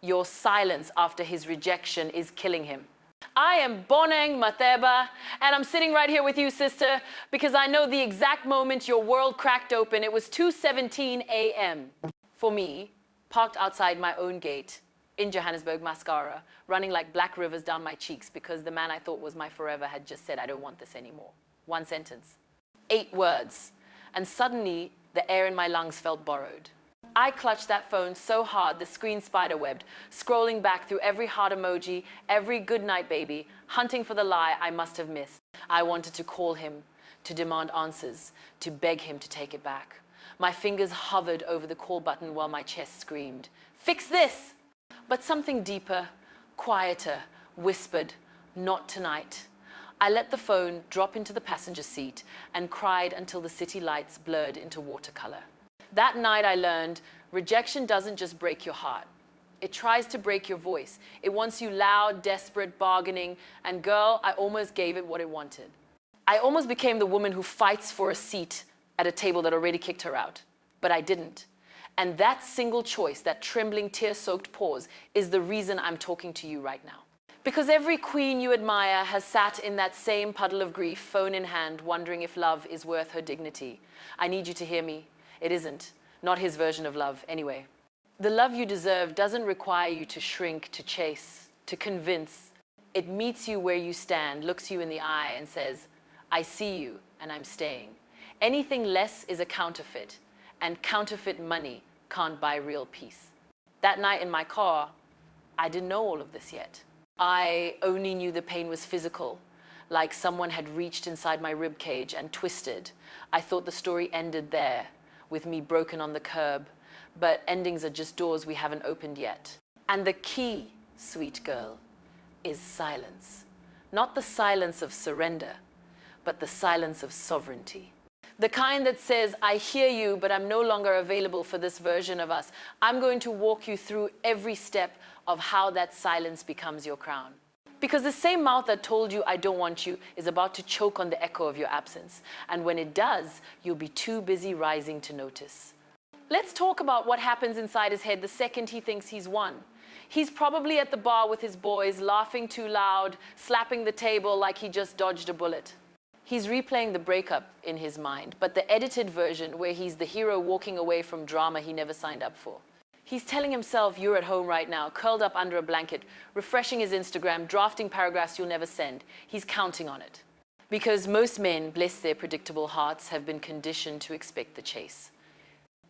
Your silence after his rejection is killing him. I am Bonang, Matheba, and I'm sitting right here with you, sister, because I know the exact moment your world cracked open. It was 2:17 a.m. for me, parked outside my own gate in Johannesburg, mascara, running like black rivers down my cheeks because the man I thought was my forever had just said, I don't want this anymore. One sentence, 8 words, and suddenly the air in my lungs felt borrowed. I clutched that phone so hard the screen spiderwebbed, scrolling back through every heart emoji, every good night baby, hunting for the lie I must have missed. I wanted to call him, to demand answers, to beg him to take it back. My fingers hovered over the call button while my chest screamed, fix this! But something deeper, quieter, whispered, not tonight. I let the phone drop into the passenger seat and cried until the city lights blurred into watercolor. That night I learned, rejection doesn't just break your heart. It tries to break your voice. It wants you loud, desperate, bargaining, and girl, I almost gave it what it wanted. I almost became the woman who fights for a seat at a table that already kicked her out, but I didn't. And that single choice, that trembling, tear-soaked pause, is the reason I'm talking to you right now. Because every queen you admire has sat in that same puddle of grief, phone in hand, wondering if love is worth her dignity. I need you to hear me. It isn't. Not his version of love, anyway. The love you deserve doesn't require you to shrink, to chase, to convince. It meets you where you stand, looks you in the eye and says, I see you and I'm staying. Anything less is a counterfeit, and counterfeit money can't buy real peace. That night in my car, I didn't know all of this yet. I only knew the pain was physical, like someone had reached inside my rib cage and twisted. I thought the story ended there, with me broken on the curb, but endings are just doors we haven't opened yet. And the key, sweet girl, is silence. Not the silence of surrender, but the silence of sovereignty. The kind that says, I hear you, but I'm no longer available for this version of us. I'm going to walk you through every step of how that silence becomes your crown. Because the same mouth that told you I don't want you is about to choke on the echo of your absence. And when it does, you'll be too busy rising to notice. Let's talk about what happens inside his head the second he thinks he's won. He's probably at the bar with his boys, laughing too loud, slapping the table like he just dodged a bullet. He's replaying the breakup in his mind, but the edited version where he's the hero walking away from drama he never signed up for. He's telling himself you're at home right now, curled up under a blanket, refreshing his Instagram, drafting paragraphs you'll never send. He's counting on it. Because most men, bless their predictable hearts, have been conditioned to expect the chase.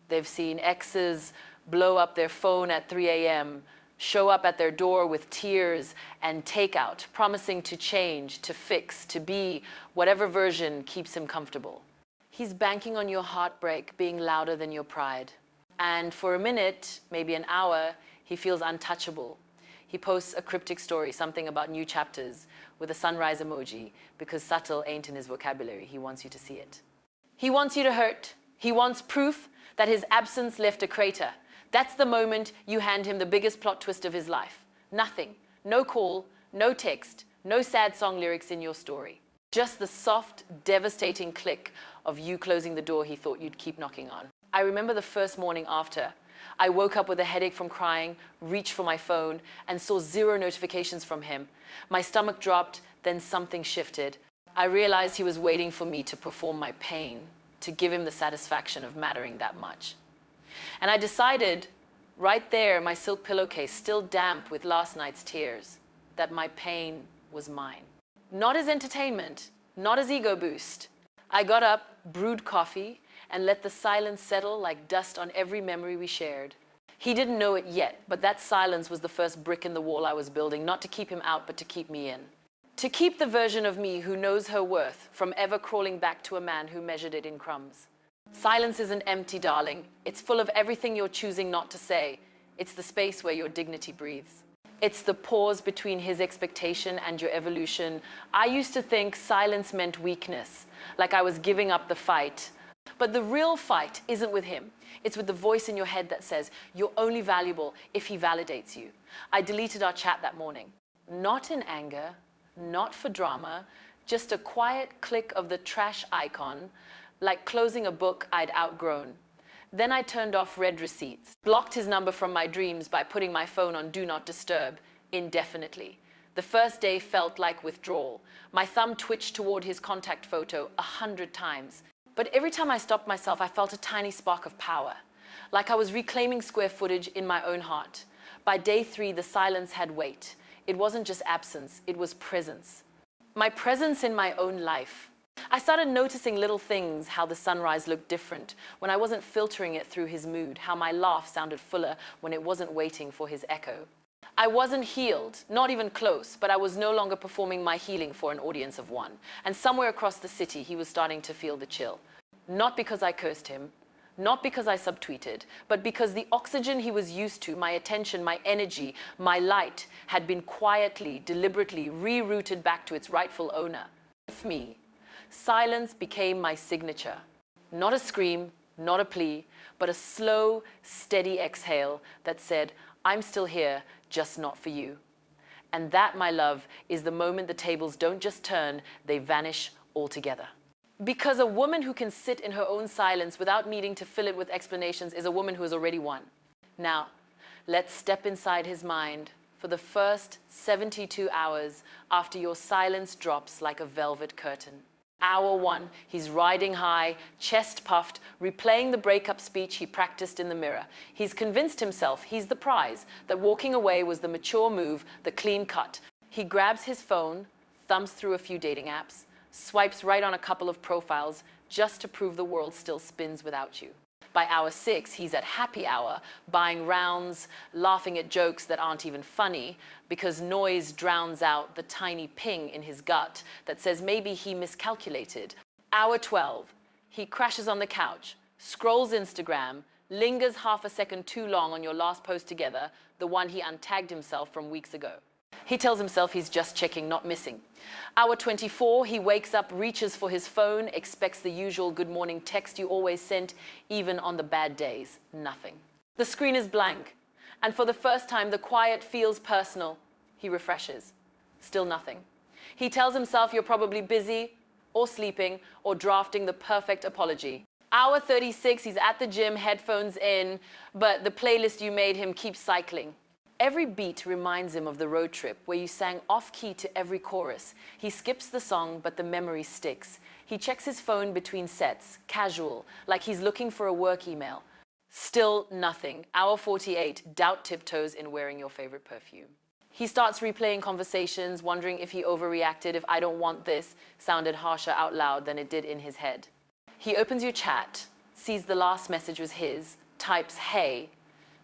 They've seen exes blow up their phone at 3 a.m., show up at their door with tears and takeout, promising to change, to fix, to be whatever version keeps him comfortable. He's banking on your heartbreak being louder than your pride. And for a minute, maybe an hour, he feels untouchable. He posts a cryptic story, something about new chapters, with a sunrise emoji, because subtle ain't in his vocabulary. He wants you to see it. He wants you to hurt. He wants proof that his absence left a crater. That's the moment you hand him the biggest plot twist of his life. Nothing. No call, no text, no sad song lyrics in your story. Just the soft, devastating click of you closing the door he thought you'd keep knocking on. I remember the first morning after. I woke up with a headache from crying, reached for my phone, and saw 0 notifications from him. My stomach dropped, then something shifted. I realized he was waiting for me to perform my pain, to give him the satisfaction of mattering that much. And I decided, right there, my silk pillowcase still damp with last night's tears, that my pain was mine. Not as entertainment, not as ego boost. I got up, brewed coffee, and let the silence settle like dust on every memory we shared. He didn't know it yet, but that silence was the first brick in the wall I was building, not to keep him out, but to keep me in. To keep the version of me who knows her worth from ever crawling back to a man who measured it in crumbs. Silence isn't empty, darling. It's full of everything you're choosing not to say. It's the space where your dignity breathes. It's the pause between his expectation and your evolution. I used to think silence meant weakness, like I was giving up the fight. But the real fight isn't with him. It's with the voice in your head that says, you're only valuable if he validates you. I deleted our chat that morning. Not in anger, not for drama, just a quiet click of the trash icon, like closing a book I'd outgrown. Then I turned off read receipts, blocked his number from my dreams by putting my phone on Do Not Disturb indefinitely. The first day felt like withdrawal. My thumb twitched toward his contact photo 100 times. But every time I stopped myself, I felt a tiny spark of power, like I was reclaiming square footage in my own heart. By day 3, the silence had weight. It wasn't just absence, it was presence. My presence in my own life. I started noticing little things, how the sunrise looked different when I wasn't filtering it through his mood, how my laugh sounded fuller when it wasn't waiting for his echo. I wasn't healed, not even close, but I was no longer performing my healing for an audience of one. And somewhere across the city, he was starting to feel the chill. Not because I cursed him, not because I subtweeted, but because the oxygen he was used to, my attention, my energy, my light, had been quietly, deliberately rerouted back to its rightful owner. With me, silence became my signature. Not a scream, not a plea, but a slow, steady exhale that said, I'm still here, just not for you. And that, my love, is the moment the tables don't just turn, they vanish altogether. Because a woman who can sit in her own silence without needing to fill it with explanations is a woman who has already won. Now, let's step inside his mind for the first 72 hours after your silence drops like a velvet curtain. Hour 1, he's riding high, chest puffed, replaying the breakup speech he practiced in the mirror. He's convinced himself he's the prize, that walking away was the mature move, the clean cut. He grabs his phone, thumbs through a few dating apps, swipes right on a couple of profiles just to prove the world still spins without you. By hour 6, he's at happy hour, buying rounds, laughing at jokes that aren't even funny because noise drowns out the tiny ping in his gut that says maybe he miscalculated. Hour 12, he crashes on the couch, scrolls Instagram, lingers half a second too long on your last post together, the one he untagged himself from weeks ago. He tells himself he's just checking, not missing. Hour 24, he wakes up, reaches for his phone, expects the usual good morning text you always sent, even on the bad days. Nothing. The screen is blank, and for the first time, the quiet feels personal. He refreshes. Still nothing. He tells himself you're probably busy, or sleeping, or drafting the perfect apology. Hour 36, he's at the gym, headphones in, but the playlist you made him keeps cycling. Every beat reminds him of the road trip where you sang off-key to every chorus. He skips the song, but the memory sticks. He checks his phone between sets, casual, like he's looking for a work email. Still nothing. Hour 48, doubt tiptoes in wearing your favorite perfume. He starts replaying conversations, wondering if he overreacted, if I don't want this sounded harsher out loud than it did in his head. He opens your chat, sees the last message was his, types hey,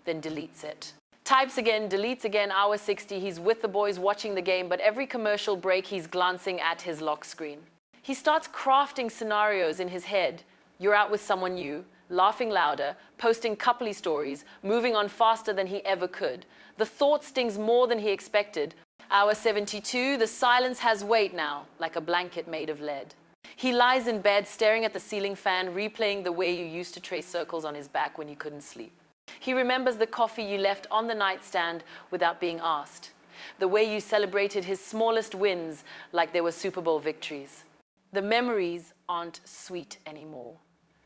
then deletes it. Types again, deletes again. Hour 60, he's with the boys watching the game, but every commercial break he's glancing at his lock screen. He starts crafting scenarios in his head. You're out with someone new, laughing louder, posting coupley stories, moving on faster than he ever could. The thought stings more than he expected. Hour 72, the silence has weight now, like a blanket made of lead. He lies in bed, staring at the ceiling fan, replaying the way you used to trace circles on his back when you couldn't sleep. He remembers the coffee you left on the nightstand without being asked. The way you celebrated his smallest wins like they were Super Bowl victories. The memories aren't sweet anymore.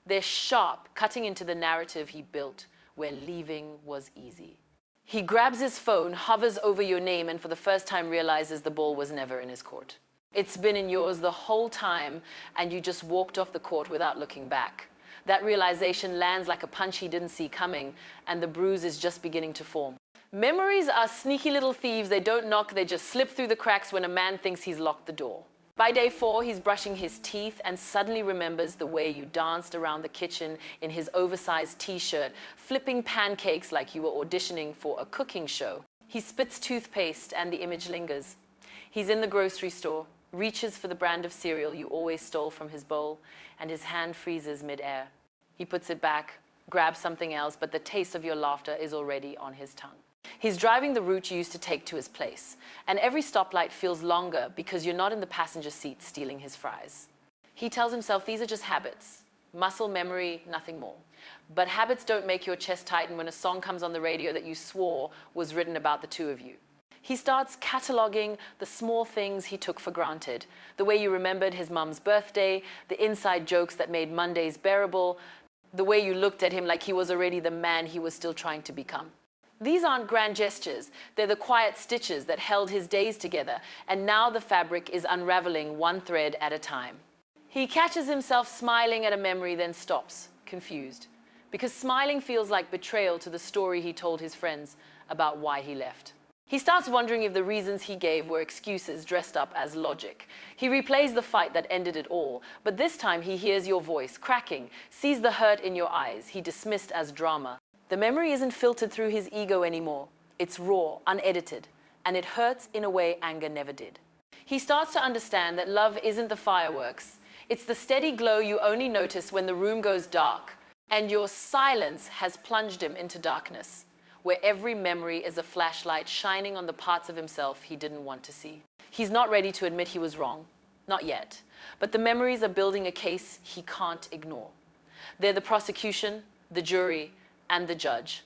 They're sharp, cutting into the narrative he built, where leaving was easy. He grabs his phone, hovers over your name, and for the first time realizes the ball was never in his court. It's been in yours the whole time, and you just walked off the court without looking back. That realization lands like a punch he didn't see coming, and the bruise is just beginning to form. Memories are sneaky little thieves. They don't knock, they just slip through the cracks when a man thinks he's locked the door. By day 4, he's brushing his teeth and suddenly remembers the way you danced around the kitchen in his oversized t-shirt, flipping pancakes like you were auditioning for a cooking show. He spits toothpaste and the image lingers. He's in the grocery store, reaches for the brand of cereal you always stole from his bowl, and his hand freezes mid-air. He puts it back, grabs something else, but the taste of your laughter is already on his tongue. He's driving the route you used to take to his place, and every stoplight feels longer because you're not in the passenger seat stealing his fries. He tells himself these are just habits, muscle memory, nothing more. But habits don't make your chest tighten when a song comes on the radio that you swore was written about the two of you. He starts cataloging the small things he took for granted, the way you remembered his mum's birthday, the inside jokes that made Mondays bearable, the way you looked at him like he was already the man he was still trying to become. These aren't grand gestures, they're the quiet stitches that held his days together, and now the fabric is unraveling one thread at a time. He catches himself smiling at a memory, then stops, confused, because smiling feels like betrayal to the story he told his friends about why he left. He starts wondering if the reasons he gave were excuses dressed up as logic. He replays the fight that ended it all, but this time he hears your voice cracking, sees the hurt in your eyes he dismissed as drama. The memory isn't filtered through his ego anymore. It's raw, unedited, and it hurts in a way anger never did. He starts to understand that love isn't the fireworks. It's the steady glow you only notice when the room goes dark, and your silence has plunged him into darkness, where every memory is a flashlight shining on the parts of himself he didn't want to see. He's not ready to admit he was wrong, not yet, but the memories are building a case he can't ignore. They're the prosecution, the jury, and the judge,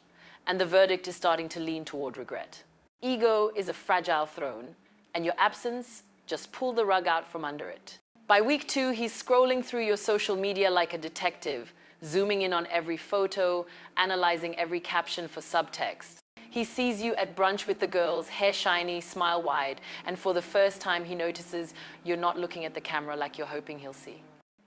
and the verdict is starting to lean toward regret. Ego is a fragile throne, and your absence just pulled the rug out from under it. By week 2, he's scrolling through your social media like a detective, zooming in on every photo, analyzing every caption for subtext. He sees you at brunch with the girls, hair shiny, smile wide, and for the first time he notices you're not looking at the camera like you're hoping he'll see.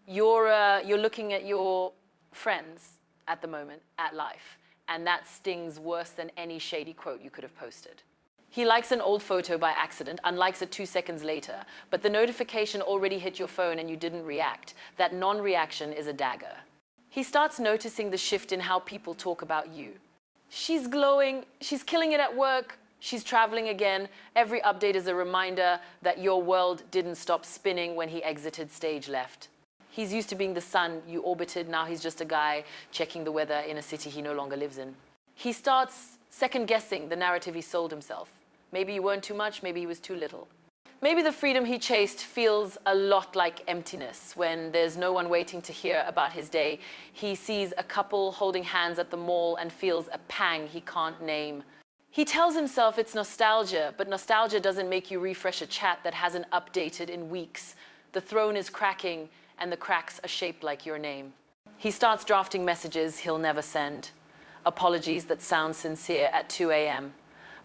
You're looking at your friends at the moment, at life, and that stings worse than any shady quote you could have posted. He likes an old photo by accident, unlikes it 2 seconds later, but the notification already hit your phone and you didn't react. That non-reaction is a dagger. He starts noticing the shift in how people talk about you. She's glowing, she's killing it at work, she's traveling again. Every update is a reminder that your world didn't stop spinning when he exited stage left. He's used to being the sun you orbited, now he's just a guy checking the weather in a city he no longer lives in. He starts second-guessing the narrative he sold himself. Maybe you weren't too much, maybe he was too little. Maybe the freedom he chased feels a lot like emptiness when there's no one waiting to hear about his day. He sees a couple holding hands at the mall and feels a pang he can't name. He tells himself it's nostalgia, but nostalgia doesn't make you refresh a chat that hasn't updated in weeks. The throne is cracking, and the cracks are shaped like your name. He starts drafting messages he'll never send. Apologies that sound sincere at 2 a.m.,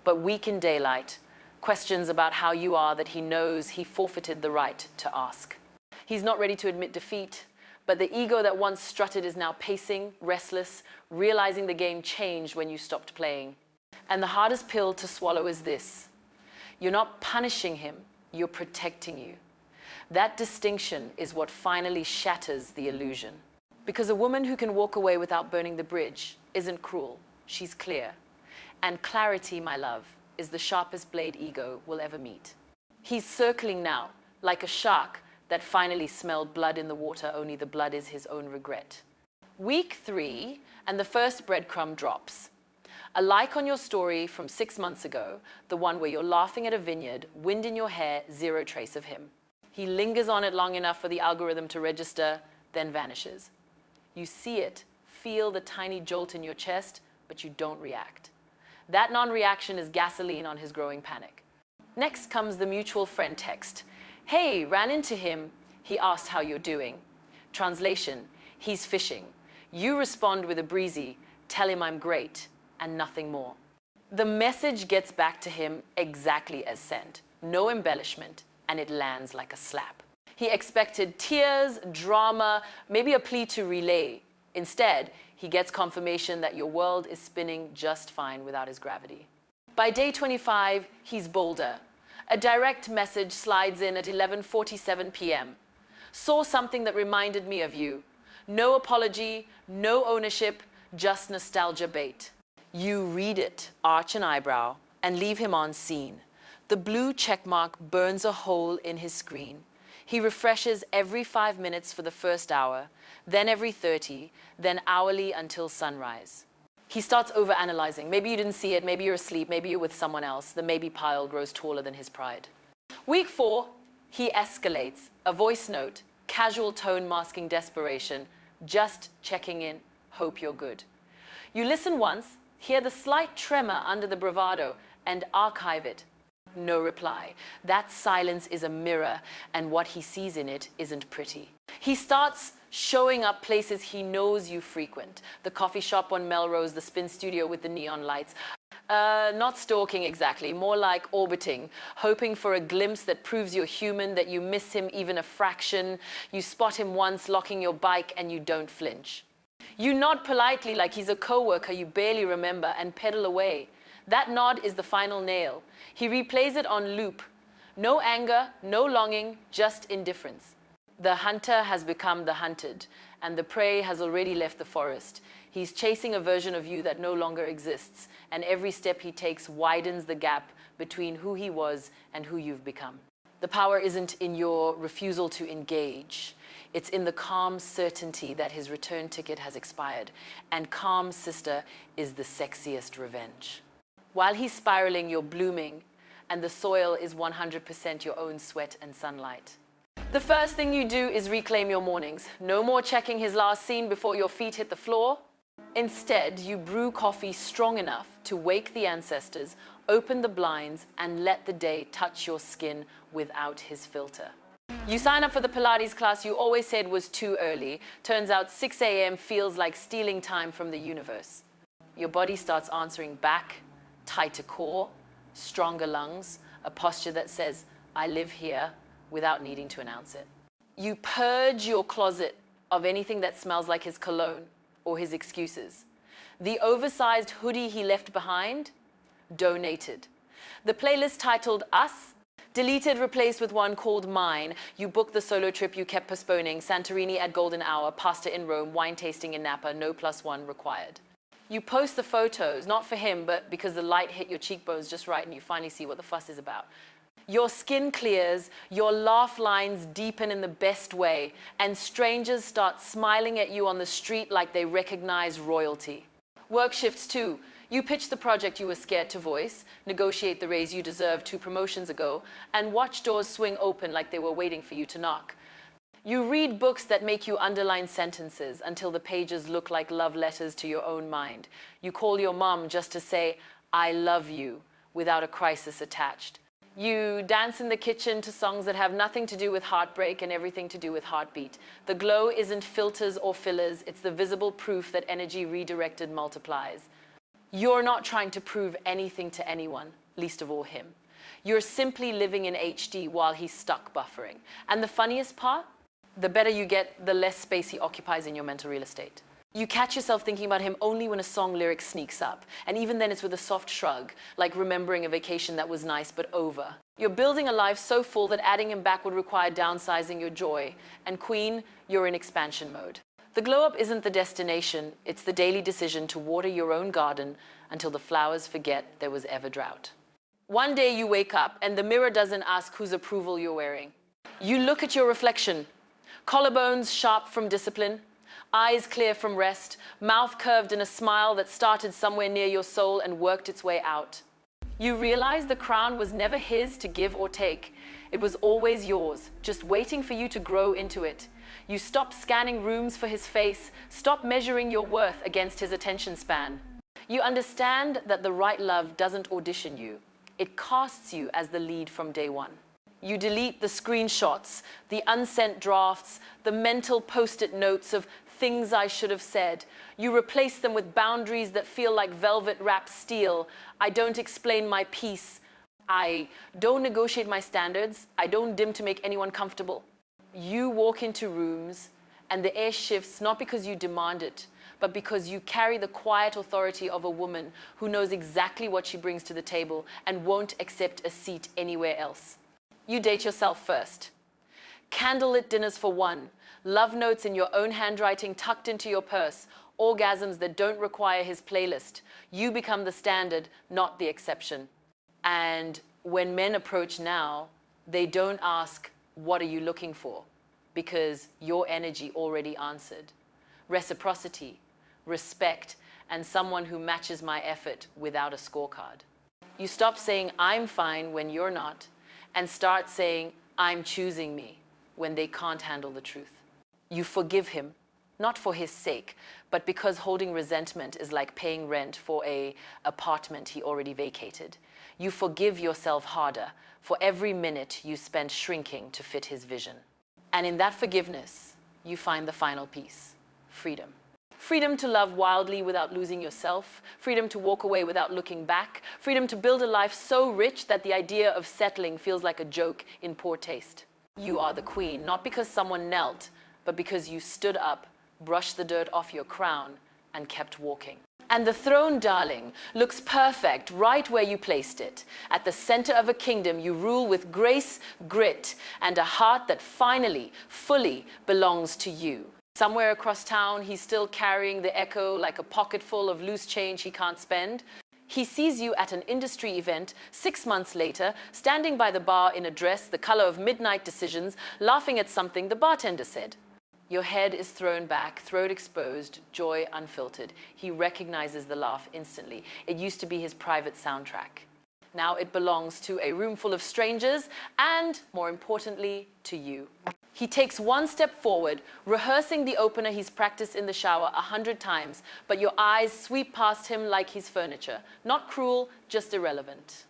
but weak in daylight. Questions about how you are that he knows he forfeited the right to ask. He's not ready to admit defeat, but the ego that once strutted is now pacing, restless, realizing the game changed when you stopped playing. And the hardest pill to swallow is this: you're not punishing him, you're protecting you. That distinction is what finally shatters the illusion. Because a woman who can walk away without burning the bridge isn't cruel, she's clear. And clarity, my love, is the sharpest blade ego will ever meet. He's circling now, like a shark that finally smelled blood in the water, only the blood is his own regret. Week 3, and the first breadcrumb drops. A like on your story from 6 months ago, the one where you're laughing at a vineyard, wind in your hair, zero trace of him. He lingers on it long enough for the algorithm to register, then vanishes. You see it, feel the tiny jolt in your chest, but you don't react. That non-reaction is gasoline on his growing panic. Next comes the mutual friend text. Hey, ran into him. He asked how you're doing. Translation, he's fishing. You respond with a breezy, tell him I'm great, and nothing more. The message gets back to him exactly as sent. No embellishment, and it lands like a slap. He expected tears, drama, maybe a plea to relay. Instead, he gets confirmation that your world is spinning just fine without his gravity. By day 25, he's bolder. A direct message slides in at 11:47 p.m. Saw something that reminded me of you. No apology, no ownership, just nostalgia bait. You read it, arch an eyebrow, and leave him on scene. The blue checkmark burns a hole in his screen. He refreshes every 5 minutes for the first hour, then every 30, then hourly until sunrise. He starts overanalyzing. Maybe you didn't see it, maybe you're asleep, maybe you're with someone else. The maybe pile grows taller than his pride. Week 4, he escalates. A voice note, casual tone masking desperation, just checking in, hope you're good. You listen once, hear the slight tremor under the bravado, and archive it. No reply. That silence is a mirror, and what he sees in it isn't pretty. He starts showing up places he knows you frequent. The coffee shop on Melrose, the spin studio with the neon lights. Not stalking exactly, more like orbiting, hoping for a glimpse that proves you're human, that you miss him even a fraction. You spot him once locking your bike and you don't flinch. You nod politely like he's a coworker you barely remember and pedal away. That nod is the final nail. He replays it on loop. No anger, no longing, just indifference. The hunter has become the hunted, and the prey has already left the forest. He's chasing a version of you that no longer exists, and every step he takes widens the gap between who he was and who you've become. The power isn't in your refusal to engage. It's in the calm certainty that his return ticket has expired, and calm, sister, is the sexiest revenge. While he's spiraling, you're blooming, and the soil is 100% your own sweat and sunlight. The first thing you do is reclaim your mornings. No more checking his last scene before your feet hit the floor. Instead, you brew coffee strong enough to wake the ancestors, open the blinds, and let the day touch your skin without his filter. You sign up for the Pilates class you always said was too early. Turns out 6 a.m. feels like stealing time from the universe. Your body starts answering back, tighter core, stronger lungs, a posture that says, I live here, without needing to announce it. You purge your closet of anything that smells like his cologne or his excuses. The oversized hoodie he left behind, donated. The playlist titled Us, deleted, replaced with one called Mine. You booked the solo trip you kept postponing, Santorini at golden hour, pasta in Rome, wine tasting in Napa, no +1 required. You post the photos, not for him, but because the light hit your cheekbones just right and you finally see what the fuss is about. Your skin clears, your laugh lines deepen in the best way, and strangers start smiling at you on the street like they recognize royalty. Work shifts too. You pitch the project you were scared to voice, negotiate the raise you deserved 2 promotions ago, and watch doors swing open like they were waiting for you to knock. You read books that make you underline sentences until the pages look like love letters to your own mind. You call your mom just to say, I love you, without a crisis attached. You dance in the kitchen to songs that have nothing to do with heartbreak and everything to do with heartbeat. The glow isn't filters or fillers, it's the visible proof that energy redirected multiplies. You're not trying to prove anything to anyone, least of all him. You're simply living in HD while he's stuck buffering. And the funniest part? The better you get, the less space he occupies in your mental real estate. You catch yourself thinking about him only when a song lyric sneaks up. And even then it's with a soft shrug, like remembering a vacation that was nice but over. You're building a life so full that adding him back would require downsizing your joy. And Queen, you're in expansion mode. The glow up isn't the destination, it's the daily decision to water your own garden until the flowers forget there was ever drought. One day you wake up and the mirror doesn't ask whose approval you're wearing. You look at your reflection. Collarbones sharp from discipline, eyes clear from rest, mouth curved in a smile that started somewhere near your soul and worked its way out. You realize the crown was never his to give or take. It was always yours, just waiting for you to grow into it. You stop scanning rooms for his face, stop measuring your worth against his attention span. You understand that the right love doesn't audition you. It casts you as the lead from day one. You delete the screenshots, the unsent drafts, the mental post-it notes of things I should have said. You replace them with boundaries that feel like velvet-wrapped steel. I don't explain my piece. I don't negotiate my standards. I don't dim to make anyone comfortable. You walk into rooms and the air shifts not because you demand it, but because you carry the quiet authority of a woman who knows exactly what she brings to the table and won't accept a seat anywhere else. You date yourself first. Candlelit dinners for one, love notes in your own handwriting tucked into your purse, orgasms that don't require his playlist. You become the standard, not the exception. And when men approach now, they don't ask, what are you looking for? Because your energy already answered. Reciprocity, respect, and someone who matches my effort without a scorecard. You stop saying, I'm fine when you're not, and start saying, I'm choosing me when they can't handle the truth. You forgive him, not for his sake, but because holding resentment is like paying rent for an apartment he already vacated. You forgive yourself harder for every minute you spend shrinking to fit his vision. And in that forgiveness, you find the final piece: freedom. Freedom to love wildly without losing yourself, freedom to walk away without looking back, freedom to build a life so rich that the idea of settling feels like a joke in poor taste. You are the queen, not because someone knelt, but because you stood up, brushed the dirt off your crown, and kept walking. And the throne, darling, looks perfect right where you placed it. At the center of a kingdom, you rule with grace, grit, and a heart that finally, fully belongs to you. Somewhere across town, he's still carrying the echo like a pocket full of loose change he can't spend. He sees you at an industry event 6 months later, standing by the bar in a dress the color of midnight decisions, laughing at something the bartender said. Your head is thrown back, throat exposed, joy unfiltered. He recognizes the laugh instantly. It used to be his private soundtrack. Now it belongs to a room full of strangers and, more importantly, to you. He takes one step forward, rehearsing the opener he's practiced in the shower 100 times, but your eyes sweep past him like he's furniture. Not cruel, just irrelevant.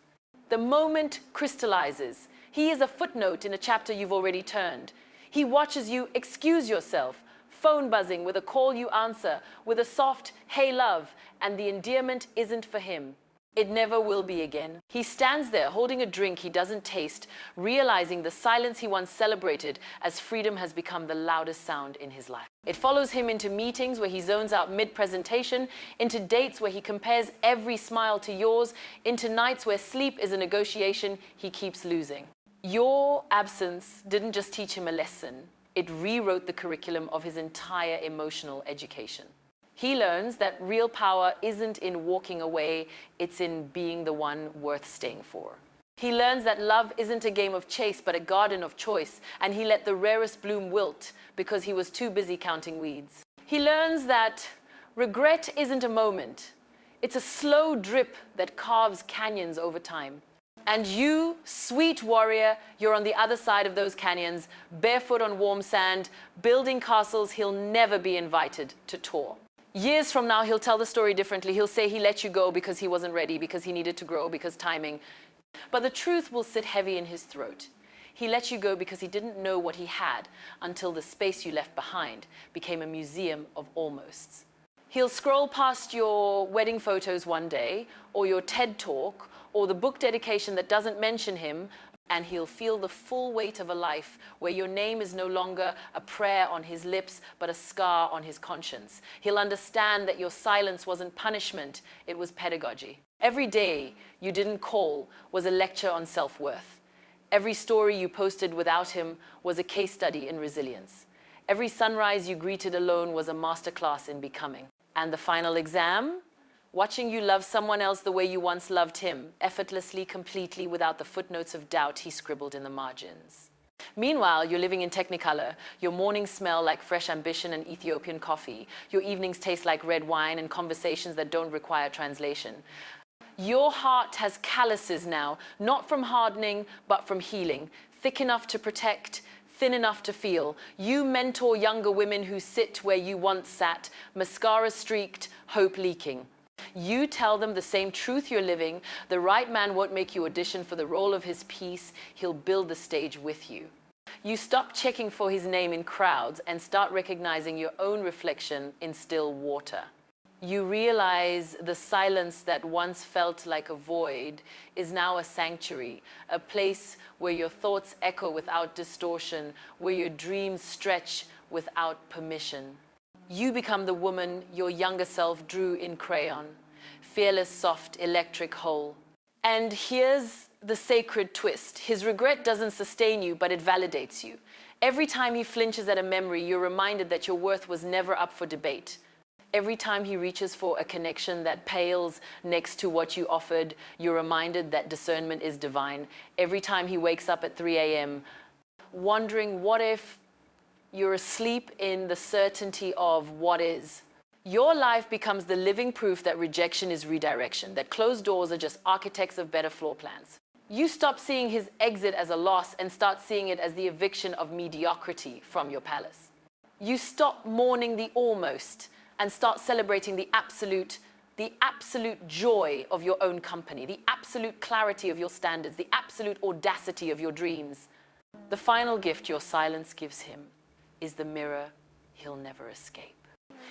The moment crystallizes. He is a footnote in a chapter you've already turned. He watches you excuse yourself, phone buzzing with a call you answer, with a soft, hey love, and the endearment isn't for him. It never will be again. He stands there holding a drink he doesn't taste, realizing the silence he once celebrated as freedom has become the loudest sound in his life. It follows him into meetings where he zones out mid-presentation, into dates where he compares every smile to yours, into nights where sleep is a negotiation he keeps losing. Your absence didn't just teach him a lesson, it rewrote the curriculum of his entire emotional education. He learns that real power isn't in walking away, it's in being the one worth staying for. He learns that love isn't a game of chase, but a garden of choice, and he let the rarest bloom wilt because he was too busy counting weeds. He learns that regret isn't a moment, it's a slow drip that carves canyons over time. And you, sweet warrior, you're on the other side of those canyons, barefoot on warm sand, building castles he'll never be invited to tour. Years from now, he'll tell the story differently. He'll say he let you go because he wasn't ready, because he needed to grow, because timing. But the truth will sit heavy in his throat. He let you go because he didn't know what he had until the space you left behind became a museum of almosts. He'll scroll past your wedding photos one day, or your TED talk, or the book dedication that doesn't mention him, and he'll feel the full weight of a life where your name is no longer a prayer on his lips, but a scar on his conscience. He'll understand that your silence wasn't punishment, it was pedagogy. Every day you didn't call was a lecture on self-worth. Every story you posted without him was a case study in resilience. Every sunrise you greeted alone was a masterclass in becoming. And the final exam? Watching you love someone else the way you once loved him, effortlessly, completely, without the footnotes of doubt he scribbled in the margins. Meanwhile, you're living in Technicolor. Your mornings smell like fresh ambition and Ethiopian coffee. Your evenings taste like red wine and conversations that don't require translation. Your heart has calluses now, not from hardening, but from healing, thick enough to protect, thin enough to feel. You mentor younger women who sit where you once sat, mascara streaked, hope leaking. You tell them the same truth you're living. The right man won't make you audition for the role of his piece. He'll build the stage with you. You stop checking for his name in crowds and start recognizing your own reflection in still water. You realize the silence that once felt like a void is now a sanctuary, a place where your thoughts echo without distortion, where your dreams stretch without permission. You become the woman your younger self drew in crayon, fearless, soft, electric, whole. And here's the sacred twist. His regret doesn't sustain you, but it validates you. Every time he flinches at a memory, you're reminded that your worth was never up for debate. Every time he reaches for a connection that pales next to what you offered, you're reminded that discernment is divine. Every time he wakes up at 3 a.m., wondering what if you're asleep in the certainty of what is. Your life becomes the living proof that rejection is redirection, that closed doors are just architects of better floor plans. You stop seeing his exit as a loss and start seeing it as the eviction of mediocrity from your palace. You stop mourning the almost and start celebrating the absolute joy of your own company, the absolute clarity of your standards, the absolute audacity of your dreams. The final gift your silence gives him is the mirror he'll never escape.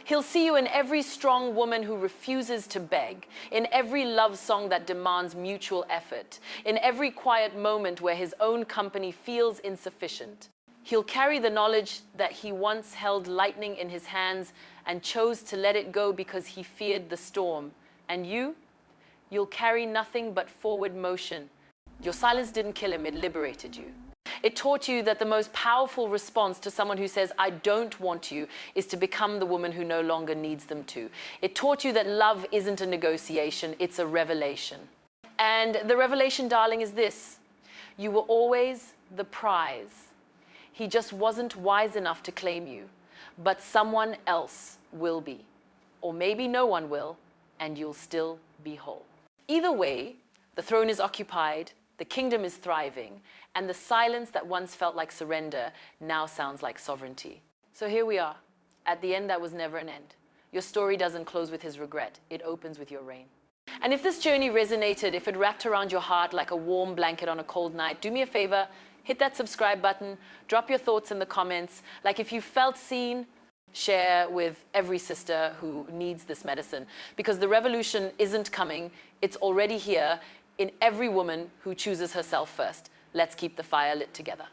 He'll see you in every strong woman who refuses to beg, in every love song that demands mutual effort, in every quiet moment where his own company feels insufficient. He'll carry the knowledge that he once held lightning in his hands and chose to let it go because he feared the storm. And you'll carry nothing but forward motion. Your silence didn't kill him, it liberated you. It taught you that the most powerful response to someone who says, I don't want you, is to become the woman who no longer needs them to. It taught you that love isn't a negotiation, it's a revelation. And the revelation, darling, is this: you were always the prize. He just wasn't wise enough to claim you, but someone else will be. Or maybe no one will, and you'll still be whole. Either way, the throne is occupied, the kingdom is thriving, and the silence that once felt like surrender now sounds like sovereignty. So here we are. At the end, that was never an end. Your story doesn't close with his regret. It opens with your reign. And if this journey resonated, if it wrapped around your heart like a warm blanket on a cold night, do me a favor, hit that subscribe button, drop your thoughts in the comments. Like, if you felt seen, share with every sister who needs this medicine, because the revolution isn't coming. It's already here in every woman who chooses herself first. Let's keep the fire lit together.